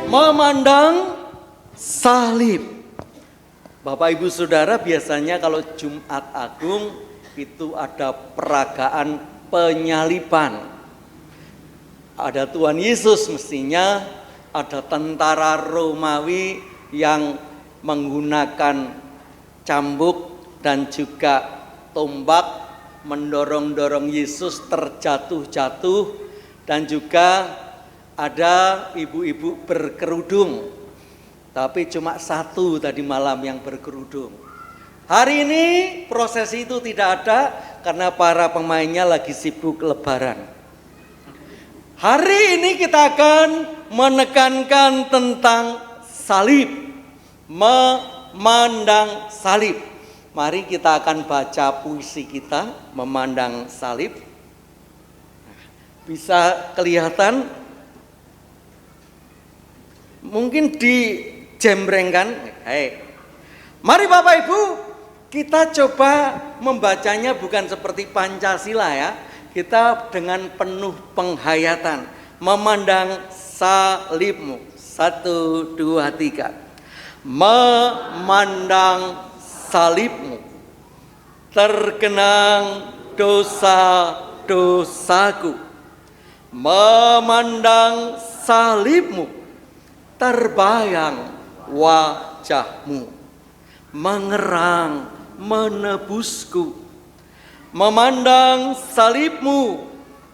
memandang salib. Bapak Ibu Saudara, biasanya kalau Jumat Agung itu ada peragaan penyaliban. Ada Tuhan Yesus, mestinya ada tentara Romawi yang menggunakan cambuk dan juga tombak mendorong-dorong Yesus terjatuh-jatuh, dan juga ada ibu-ibu berkerudung. Tapi cuma satu tadi malam yang berkerudung. Hari ini prosesi itu tidak ada karena para pemainnya lagi sibuk lebaran. Hari ini kita akan menekankan tentang salib, memandang salib. Mari kita akan baca puisi kita, memandang salib. Bisa kelihatan, mungkin dijembrengkan. Mari Bapak Ibu, kita coba membacanya bukan seperti Pancasila ya. Kita dengan penuh penghayatan, memandang salibmu. 1, 2, 3. Memandang salibmu, terkenang dosa-dosaku. Memandang salibmu, terbayang wajahmu, mengerang menebusku. Memandang salibmu,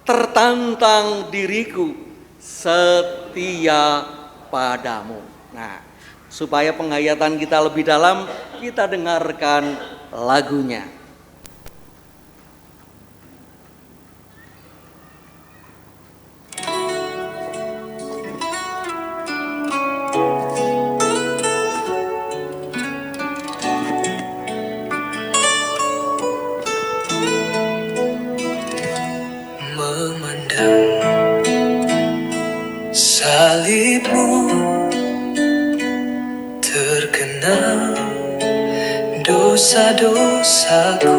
tertantang diriku, setia padamu. Nah, supaya penghayatan kita lebih dalam, kita dengarkan lagunya. Memandang salibmu, terkenang dosa-dosaku.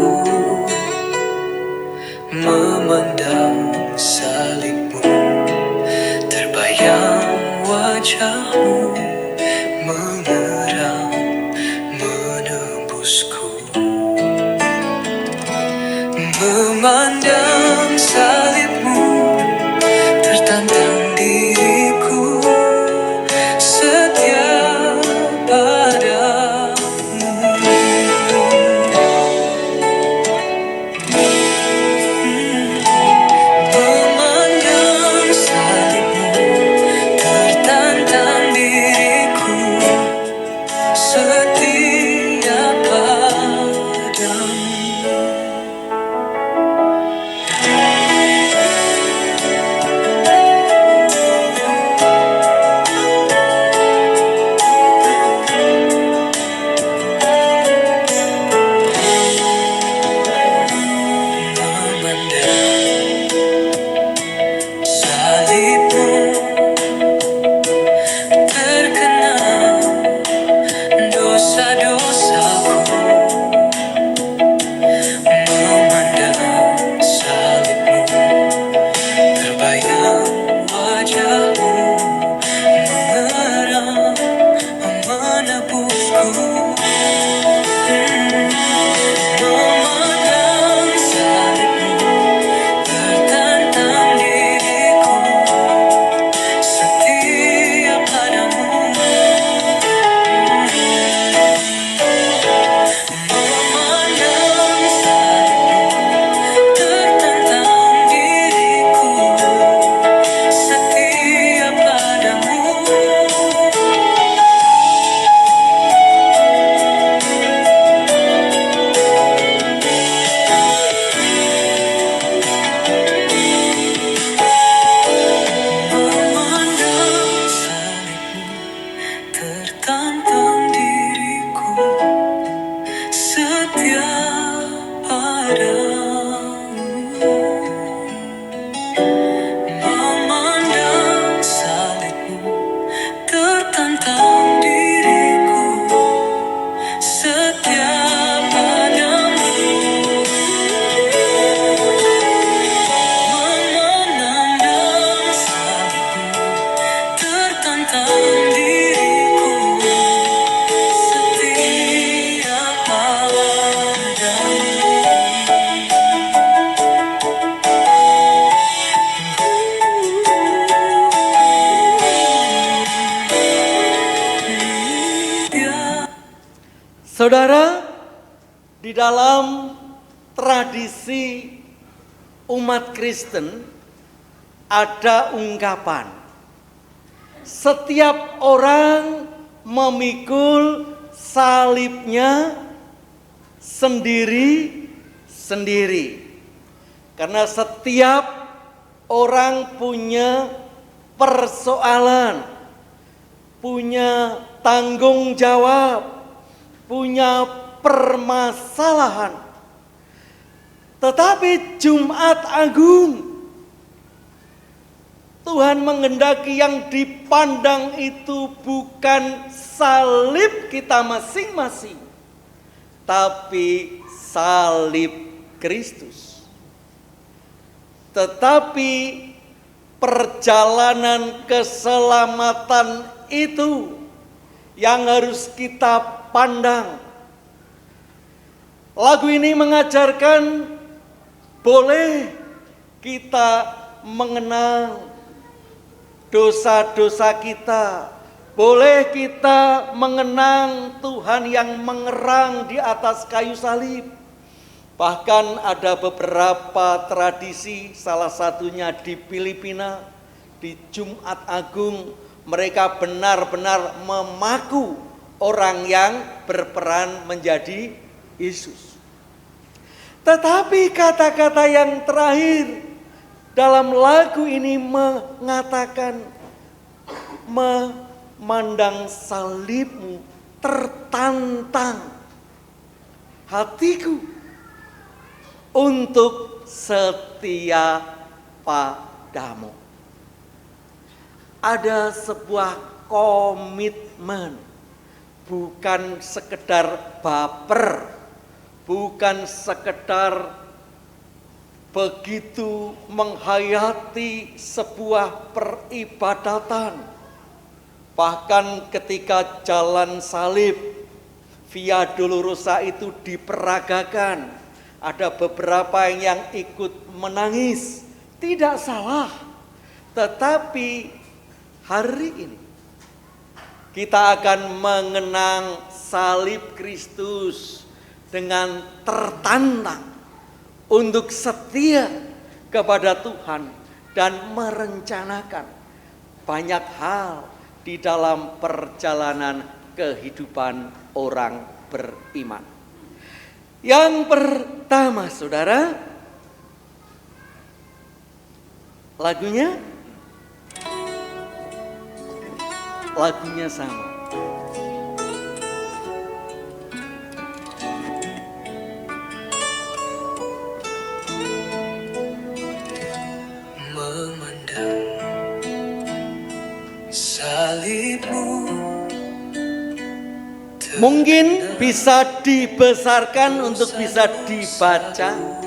Memandang salibmu, terbayang wajahmu, mengerang menebusku. Memandang salibmu, tertantang diriku, setia padamu. Memandang salibmu, tertantang diriku, Saudara, di dalam tradisi umat Kristen ada ungkapan, setiap orang memikul salibnya sendiri-sendiri. Karena setiap orang punya persoalan, punya tanggung jawab, punya permasalahan. Tetapi Jumat Agung, Tuhan menghendaki yang dipandang itu bukan salib kita masing-masing, tapi salib Kristus. Tetapi perjalanan keselamatan itu yang harus kita pandang. Lagu ini mengajarkan boleh kita mengenang dosa-dosa kita, boleh kita mengenang Tuhan yang mengerang di atas kayu salib. Bahkan ada beberapa tradisi, salah satunya di Filipina, di Jumat Agung, mereka benar-benar memaku orang yang berperan menjadi Yesus. Tetapi kata-kata yang terakhir dalam lagu ini mengatakan, memandang salibmu tertantang hatiku untuk setia padamu. Ada sebuah komitmen, bukan sekedar baper, bukan sekedar begitu menghayati sebuah peribadatan. Bahkan ketika jalan salib, Via Dolorosa itu diperagakan, ada beberapa yang ikut menangis. Tidak salah. Tetapi hari ini kita akan mengenang salib Kristus dengan tertantang untuk setia kepada Tuhan dan merencanakan banyak hal di dalam perjalanan kehidupan orang beriman. Yang pertama, saudara, lagunya sama. Mungkin bisa dibesarkan untuk bisa dibaca.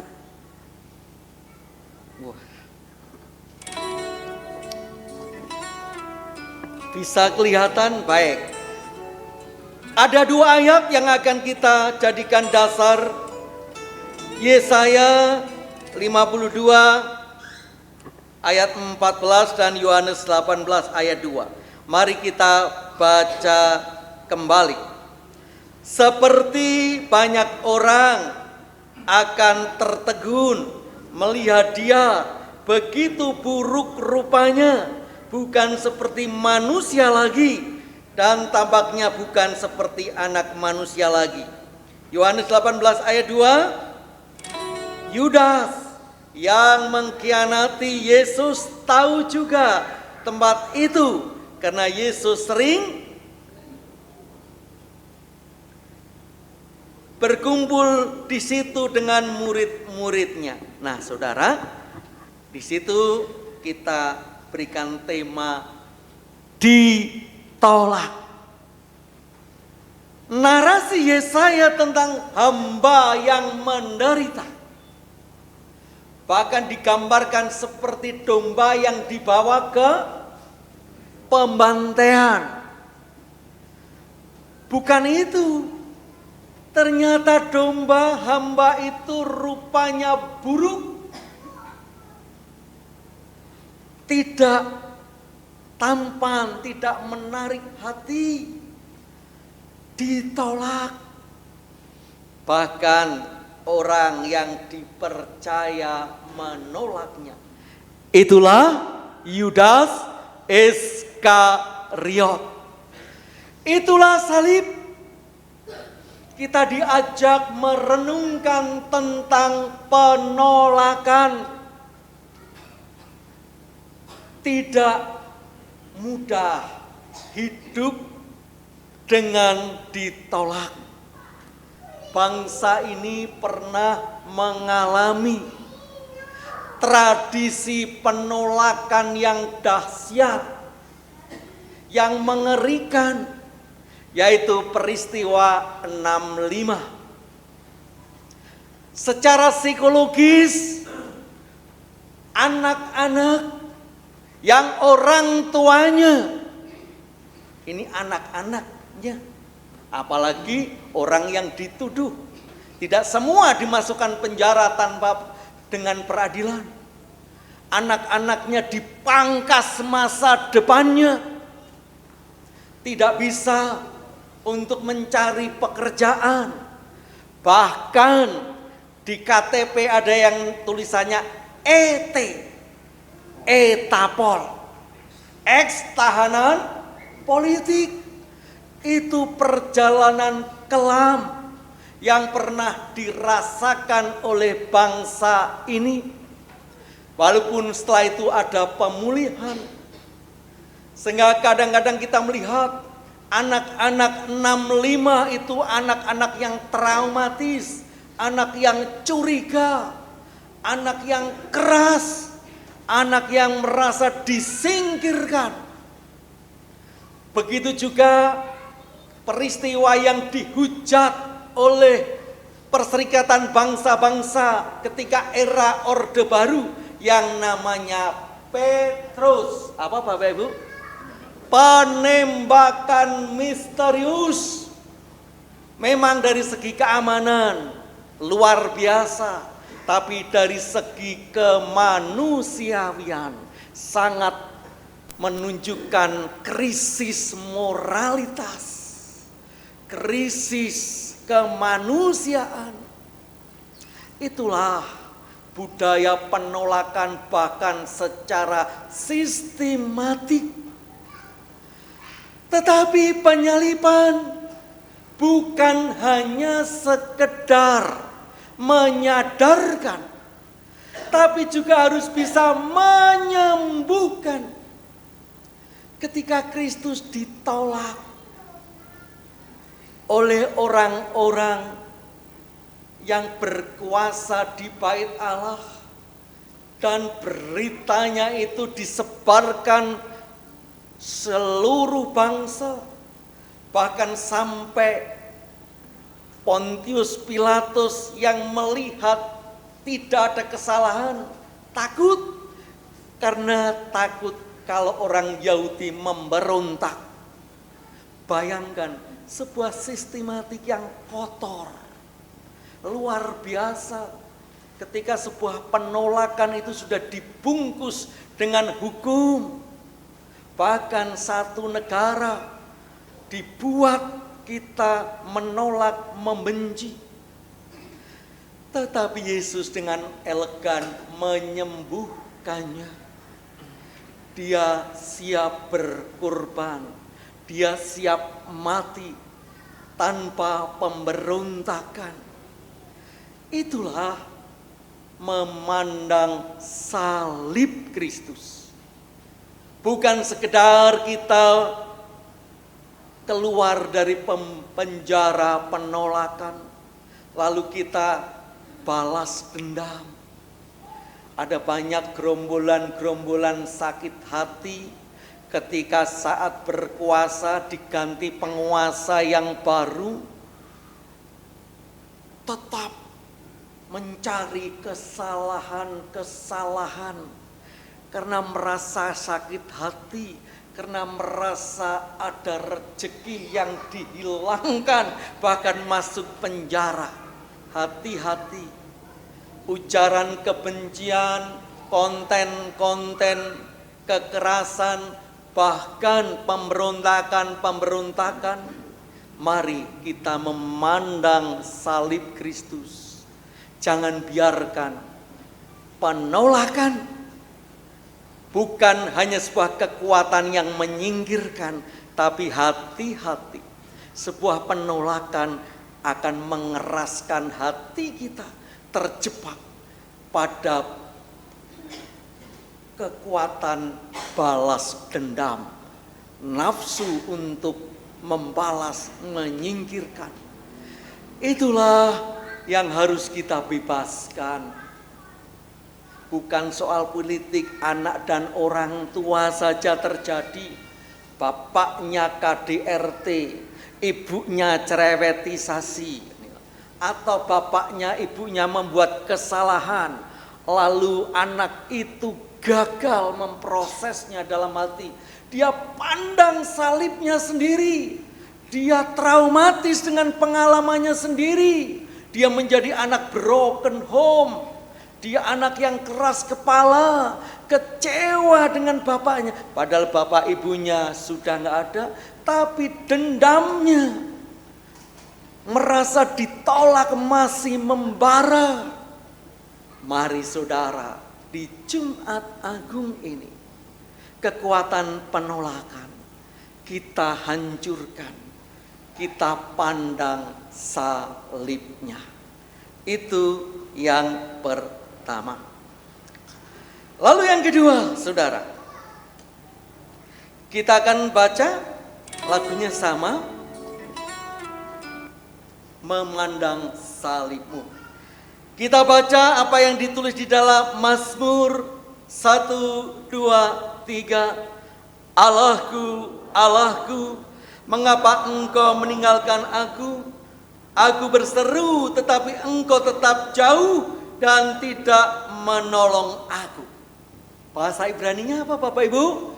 Bisa kelihatan baik. Ada dua ayat yang akan kita jadikan dasar. Yesaya 52 ayat 14 dan Yohanes 18 ayat 2. Mari kita baca kembali. Seperti banyak orang akan tertegun melihat dia, begitu buruk rupanya, bukan seperti manusia lagi, dan tampaknya bukan seperti anak manusia lagi. Yohanes 18 ayat 2. Yudas yang mengkhianati Yesus tahu juga tempat itu, karena Yesus sering berkumpul di situ dengan murid-muridnya. Nah, saudara, di situ kita berikan tema ditolak. Narasi Yesaya tentang hamba yang menderita, bahkan digambarkan seperti domba yang dibawa ke pembantaian. Bukan itu. Ternyata domba hamba itu rupanya buruk, tidak tampan, tidak menarik hati, ditolak Bahkan orang yang dipercaya menolaknya. Itulah Yudas Iskariot. Itulah salib. Kita diajak merenungkan tentang penolakan. Tidak mudah hidup dengan ditolak. Bangsa ini pernah mengalami tradisi penolakan yang dahsyat, yang mengerikan, yaitu peristiwa 65. Secara psikologis, anak-anak yang orang tuanya, ini anak-anaknya, apalagi orang yang dituduh, tidak semua dimasukkan penjara tanpa dengan peradilan. Anak-anaknya dipangkas masa depannya, tidak bisa untuk mencari pekerjaan. Bahkan di KTP ada yang tulisannya ET, etapol, ex tahanan politik. Itu perjalanan kelam yang pernah dirasakan oleh bangsa ini. Walaupun setelah itu ada pemulihan. Sehingga kadang-kadang kita melihat anak-anak 65 itu anak-anak yang traumatis, anak yang curiga, anak yang keras, anak yang merasa disingkirkan. Begitu juga peristiwa yang dihujat oleh Perserikatan Bangsa-Bangsa ketika era Orde Baru yang namanya Petrus. Apa Bapak Ibu? Penembakan misterius. Memang dari segi keamanan luar biasa, tapi dari segi kemanusiaan sangat menunjukkan krisis moralitas, krisis kemanusiaan. Itulah budaya penolakan bahkan secara sistematik. Tetapi penyaliban bukan hanya sekedar menyadarkan, tapi juga harus bisa menyembuhkan. Ketika Kristus ditolak oleh orang-orang yang berkuasa di bait Allah, dan beritanya itu disebarkan seluruh bangsa, bahkan sampai Pontius Pilatus yang melihat tidak ada kesalahan, takut, karena takut kalau orang Yahudi memberontak. Bayangkan sebuah sistematik yang kotor, luar biasa. Ketika sebuah penolakan itu sudah dibungkus dengan hukum, bahkan satu negara dibuat kita menolak, membenci. Tetapi Yesus dengan elegan menyembuhkannya. Dia siap berkorban, dia siap mati tanpa pemberontakan. Itulah memandang salib Kristus. Bukan sekedar kita keluar dari penjara penolakan, lalu kita balas dendam. Ada banyak gerombolan-gerombolan sakit hati ketika saat berkuasa diganti penguasa yang baru, tetap mencari kesalahan-kesalahan karena merasa sakit hati, karena merasa ada rezeki yang dihilangkan, bahkan masuk penjara. Hati-hati. Ujaran kebencian, konten-konten kekerasan, bahkan pemberontakan Mari kita memandang salib Kristus. Jangan biarkan penolakan bukan hanya sebuah kekuatan yang menyingkirkan, tapi hati-hati. Sebuah penolakan akan mengeraskan hati kita, terjebak pada kekuatan balas dendam, nafsu untuk membalas, menyingkirkan. Itulah yang harus kita bebaskan. Bukan soal politik anak dan orang tua saja terjadi. Bapaknya KDRT, ibunya cerewetisasi, atau bapaknya ibunya membuat kesalahan, lalu anak itu gagal memprosesnya dalam hati. Dia pandang salibnya sendiri. Dia traumatis dengan pengalamannya sendiri. Dia menjadi anak broken home. Dia anak yang keras kepala, kecewa dengan bapaknya. Padahal bapak ibunya sudah nggak ada, tapi dendamnya, merasa ditolak masih membara. Mari saudara, di Jumat Agung ini, kekuatan penolakan kita hancurkan, kita pandang salibnya. Itu yang pertama. Lalu yang kedua, saudara, kita akan baca lagunya sama, memandang salibmu. Kita baca apa yang ditulis di dalam Mazmur 1, 2, 3. Allahku, Allahku, mengapa engkau meninggalkan aku? Aku berseru tetapi engkau tetap jauh dan tidak menolong aku. Bahasa Ibraninya apa Bapak Ibu?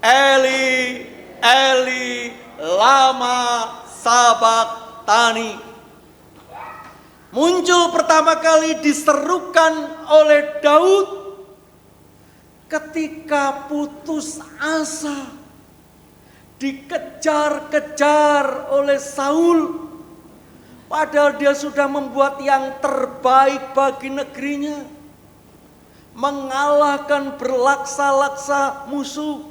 Eli, Eli, lama sabachthani. Muncul pertama kali diserukan oleh Daud ketika putus asa, dikejar-kejar oleh Saul, padahal dia sudah membuat yang terbaik bagi negerinya, mengalahkan berlaksa-laksa musuh,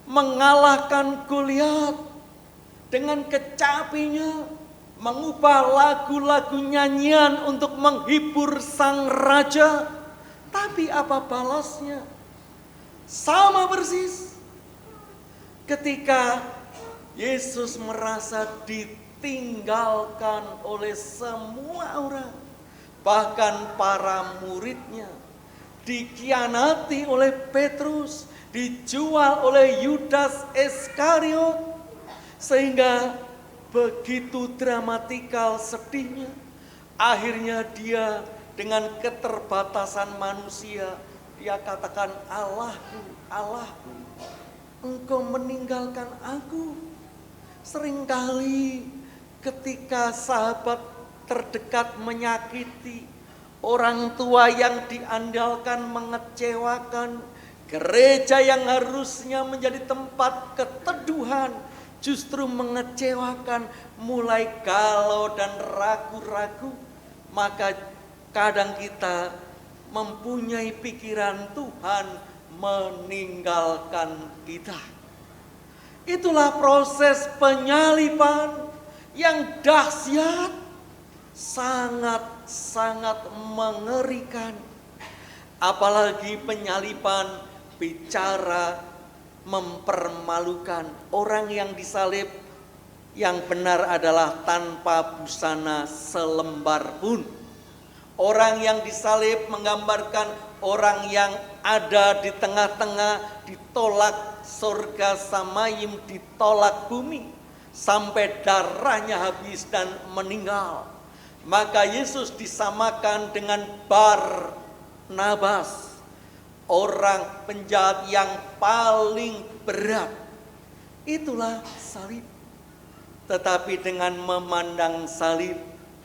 mengalahkan Goliat dengan kecapinya, mengubah lagu-lagu nyanyian untuk menghibur sang raja. Tapi apa balasnya? Sama persis. Ketika Yesus merasa ditinggalkan oleh semua orang, bahkan para muridnya, dikhianati oleh Petrus, dijual oleh Yudas Iskariot, sehingga begitu dramatikal sedihnya. Akhirnya dia dengan keterbatasan manusia, dia katakan, Allahku, Allahku, engkau meninggalkan aku. Seringkali ketika sahabat terdekat menyakiti, orang tua yang diandalkan mengecewakan, gereja yang harusnya menjadi tempat keteduhan justru mengecewakan, mulai galau dan ragu-ragu, maka kadang kita mempunyai pikiran Tuhan meninggalkan kita. Itulah proses penyaliban yang dahsyat, sangat-sangat mengerikan. Apalagi penyaliban bicara mempermalukan. Orang yang disalib yang benar adalah tanpa busana selembar pun. Orang yang disalib menggambarkan orang yang ada di tengah-tengah, ditolak surga samayim, ditolak bumi, sampai darahnya habis dan meninggal. Maka Yesus disamakan dengan Barnabas, orang penjahat yang paling berat. Itulah salib. Tetapi dengan memandang salib,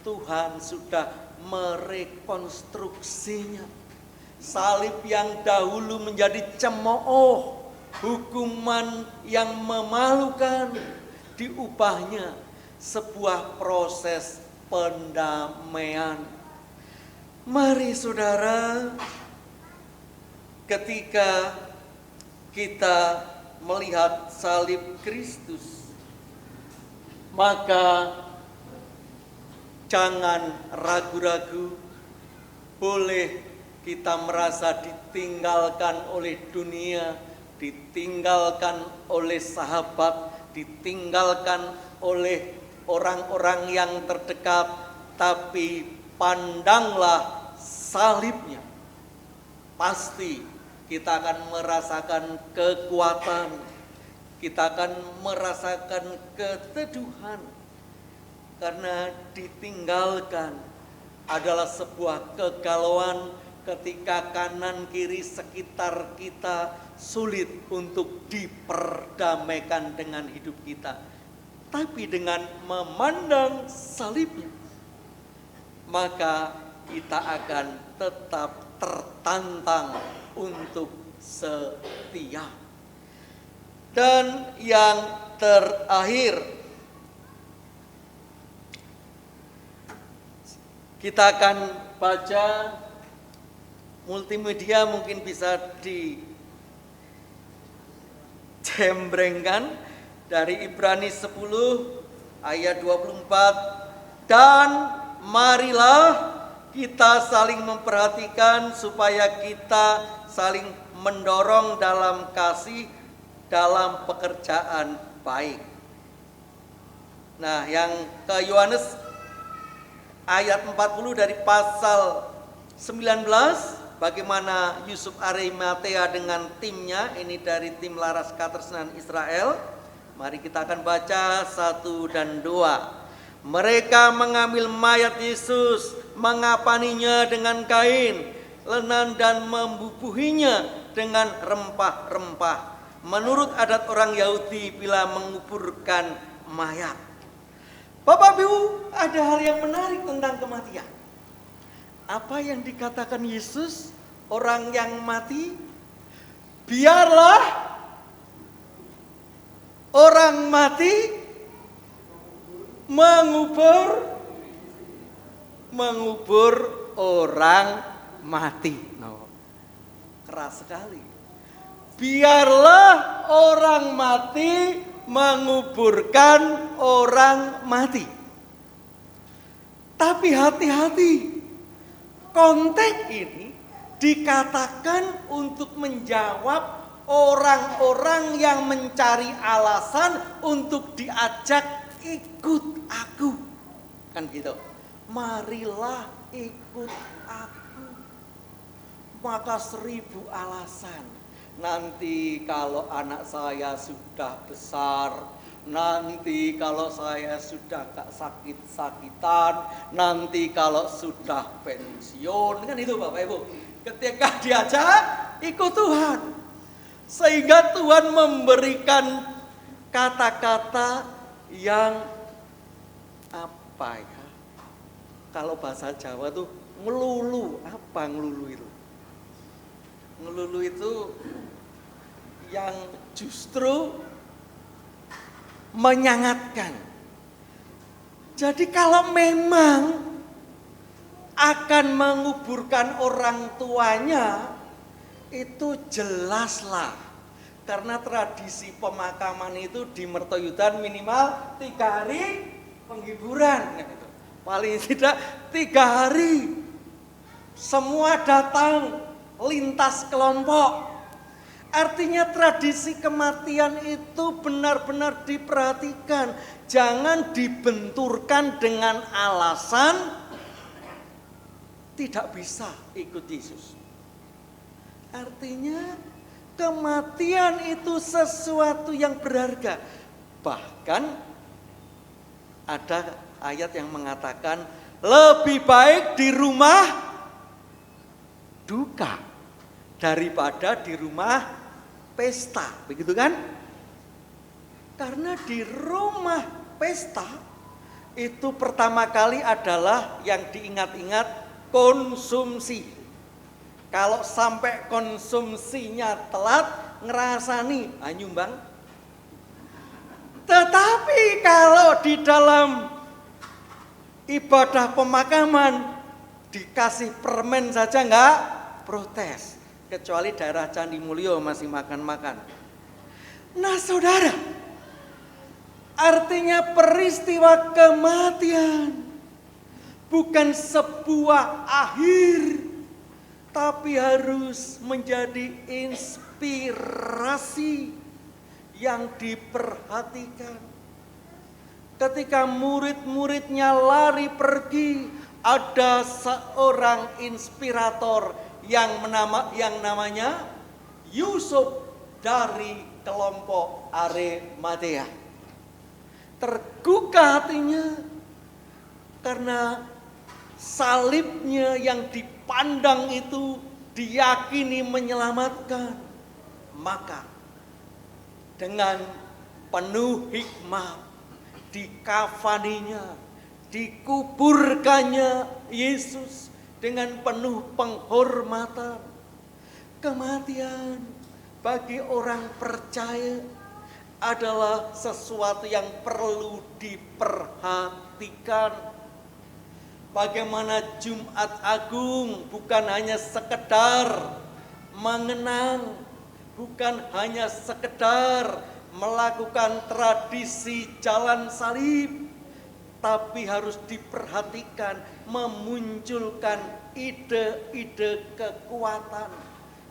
Tuhan sudah merekonstruksinya. Salib yang dahulu menjadi cemooh, hukuman yang memalukan, diubahnya sebuah proses pendamaian. Mari saudara, ketika kita melihat salib Kristus, maka jangan ragu-ragu. Boleh kita merasa ditinggalkan oleh dunia, ditinggalkan oleh sahabat, ditinggalkan oleh orang-orang yang terdekat, tapi pandanglah salibnya. Pasti kita akan merasakan kekuatan, kita akan merasakan keteduhan, karena ditinggalkan adalah sebuah kegalauan ketika kanan kiri sekitar kita sulit untuk diperdamaikan dengan hidup kita. Tapi dengan memandang salibnya, maka kita akan tetap tertantang untuk setia. Dan yang terakhir, kita akan baca multimedia, mungkin bisa dicembrengkan dari Ibrani 10 ayat 24. Dan marilah kita saling memperhatikan supaya kita saling mendorong dalam kasih, dalam pekerjaan baik. Nah, yang ke Yohanes ayat 40 dari pasal 19, bagaimana Yusuf Arimatea dengan timnya, ini dari tim Laras Katresnan Israel. Mari kita akan baca 1 dan 2. Mereka mengambil mayat Yesus, mengapaninya dengan kain lenan dan membubuhinya dengan rempah-rempah. Menurut adat orang Yahudi bila menguburkan mayat. Bapak Ibu, ada hal yang menarik tentang kematian. Apa yang dikatakan Yesus, orang yang mati, biarlah orang mati mengubur orang mati. No, keras sekali. Biarlah orang mati menguburkan orang mati. Tapi hati-hati, konteks ini dikatakan untuk menjawab orang-orang yang mencari alasan untuk diajak ikut aku. Kan gitu. Marilah ikut aku. Maka 1000 alasan. Nanti kalau anak saya sudah besar, nanti kalau saya sudah gak sakit-sakitan, nanti kalau sudah pensiun, kan itu Bapak Ibu. Ketika diajak ikut Tuhan, sehingga Tuhan memberikan kata-kata yang apa ya? Kalau bahasa Jawa tuh ngelulu. Apa ngelulu itu? Ngelulu itu yang justru menyangatkan. Jadi kalau memang akan menguburkan orang tuanya, itu jelaslah. Karena tradisi pemakaman itu di Mertoyudan minimal 3 hari penghiburan. Paling tidak 3 hari. Semua datang lintas kelompok. Artinya tradisi kematian itu benar-benar diperhatikan. Jangan dibenturkan dengan alasan tidak bisa ikut Yesus. Artinya kematian itu sesuatu yang berharga. Bahkan ada ayat yang mengatakan lebih baik di rumah duka daripada di rumah pesta, begitu kan? Karena di rumah pesta itu pertama kali adalah yang diingat-ingat konsumsi. Kalau sampai konsumsinya telat, ngerasani nyumbang. Tetapi Tapi kalau di dalam ibadah pemakaman dikasih permen saja enggak protes. Kecuali daerah Candi Mulyo masih makan-makan. Nah saudara, artinya peristiwa kematian bukan sebuah akhir, tapi harus menjadi inspirasi yang diperhatikan. Ketika murid-muridnya lari pergi, ada seorang inspirator yang namanya Yusuf dari kelompok Arimatea. Tergugah hatinya karena salibnya yang dipandang itu diyakini menyelamatkan. Maka dengan penuh hikmat dikafaninya, dikuburkannya Yesus dengan penuh penghormatan. Kematian bagi orang percaya adalah sesuatu yang perlu diperhatikan. Bagaimana Jumat Agung bukan hanya sekedar mengenang, bukan hanya sekedar melakukan tradisi jalan salib, tapi harus diperhatikan, memunculkan ide-ide kekuatan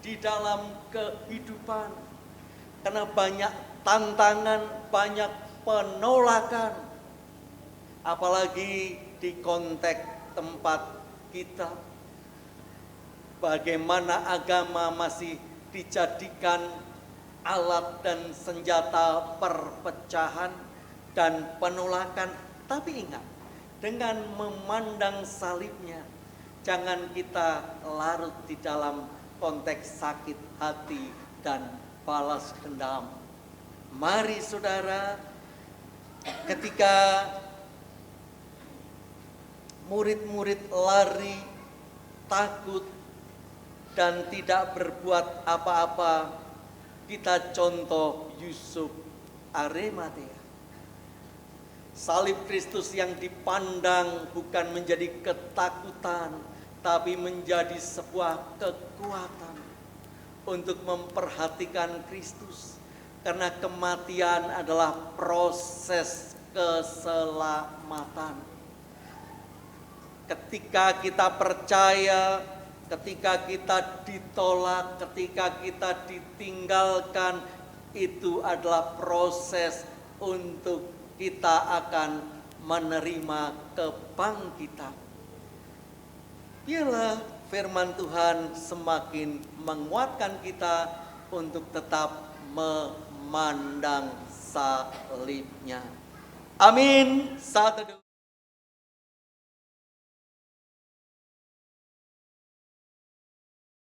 di dalam kehidupan. Karena banyak tantangan, banyak penolakan, apalagi di konteks tempat kita. Bagaimana agama masih dijadikan alat dan senjata perpecahan dan penolakan. Tapi ingat, dengan memandang salibnya, jangan kita larut di dalam konteks sakit hati dan balas dendam. Mari saudara, ketika murid-murid lari, takut, dan tidak berbuat apa-apa, kita contoh Yusuf Arimatea. Salib Kristus yang dipandang bukan menjadi ketakutan, tapi menjadi sebuah kekuatan untuk memperhatikan Kristus. Karena kematian adalah proses keselamatan. Ketika kita percaya, ketika kita ditolak, ketika kita ditinggalkan, itu adalah proses untuk kita akan menerima kebangkitan. Biarlah firman Tuhan semakin menguatkan kita untuk tetap memandang salibnya. Amin. Saat teduh.